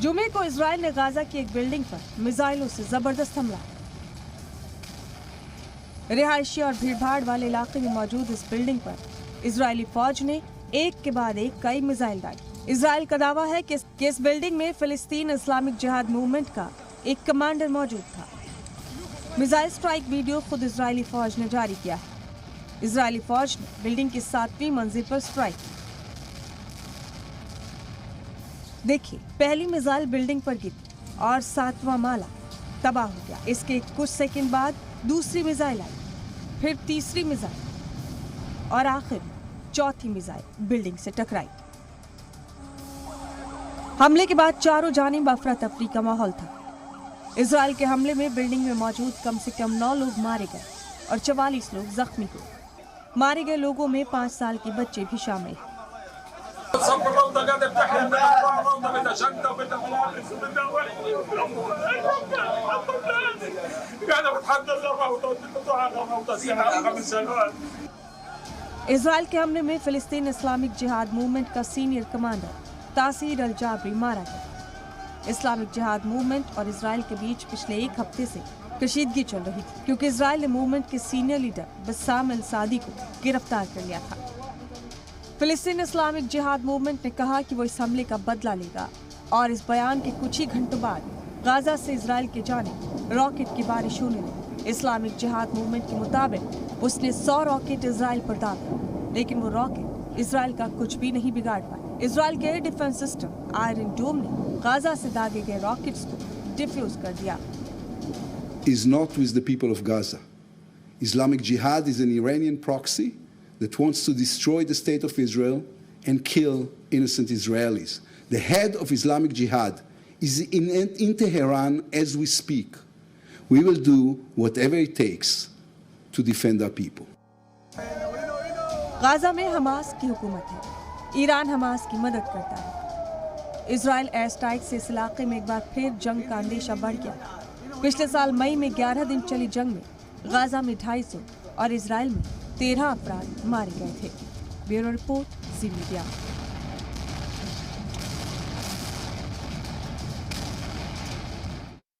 जुमे को इजराइल ने गाजा की एक बिल्डिंग पर मिसाइलों से जबरदस्त हमला। रिहायशी और भीड़भाड़ वाले इलाके में मौजूद इस बिल्डिंग पर इजरायली फौज ने एक के बाद एक कई मिसाइल दागे। इजराइल का दावा है कि इस बिल्डिंग में फिलिस्तीन इस्लामिक जिहाद मूवमेंट का एक कमांडर मौजूद था। मिसाइल स्ट्राइक वीडियो खुद इजरायली फौज ने जारी किया है। इजरायली फौज ने बिल्डिंग की 7वीं मंजिल पर स्ट्राइक की। देखिए, पहली मिसाइल बिल्डिंग पर गिरी और 7वां माला तबाह हो गया। इसके कुछ सेकंड बाद दूसरी मिसाइल आई, फिर तीसरी मिसाइल और आखिर चौथी मिसाइल बिल्डिंग से टकराई। हमले के बाद चारों जानिब अफरा तफरी का माहौल था। इजराइल के हमले में बिल्डिंग में मौजूद कम से कम 9 लोग मारे गए और 44 लोग जख्मी हुए। मारे गए लोगों में 5 साल के बच्चे भी शामिल हैं। इजराइल के हमले में फिलिस्तीन इस्लामिक जिहाद मूवमेंट का सीनियर कमांडर तासीर अल जाबरी मारा गया। इस्लामिक जिहाद मूवमेंट और इजराइल के बीच पिछले एक हफ्ते से कशीदगी चल रही थी, क्योंकि इजराइल ने मूवमेंट के सीनियर लीडर बस्साम अल सादी को गिरफ्तार कर लिया था। फिलिस्तीन इस्लामिक जिहाद मूवमेंट ने कहा कि वो इस हमले का बदला लेगा और इस बयान के कुछ ही घंटों बाद गाजा से इजराइल के जानिब रॉकेट की बारिश होने लगी। इस्लामिक जिहाद मूवमेंट के मुताबिक उसने 100 रॉकेट इजराइल पर दागे, लेकिन वो रॉकेट इजराइल का कुछ भी नहीं बिगाड़ पाए। इजराइल के एयर डिफेंस सिस्टम आयरन डोम ने गाजा से दागे गए रॉकेट्स को डिफ्यूज कर दिया। Is not with the people of Gaza. Islamic Jihad is an Iranian proxy that wants to destroy the state of Israel and kill innocent Israelis. The head of Islamic Jihad is in Tehran as we speak. We will do whatever it takes to defend our people. Gaza में Hamas की हुकूमत है। Iran Hamas की मदद करता है। Israel air strike से इस इलाके में एक बार फिर जंग का अंदेशा बढ़ गया। पिछले साल मई में 11 दिन चली जंग में गाजा में 250 और इजराइल में 13 अफराद मारे गए थे। ब्यूरो रिपोर्ट, ज़ी मीडिया।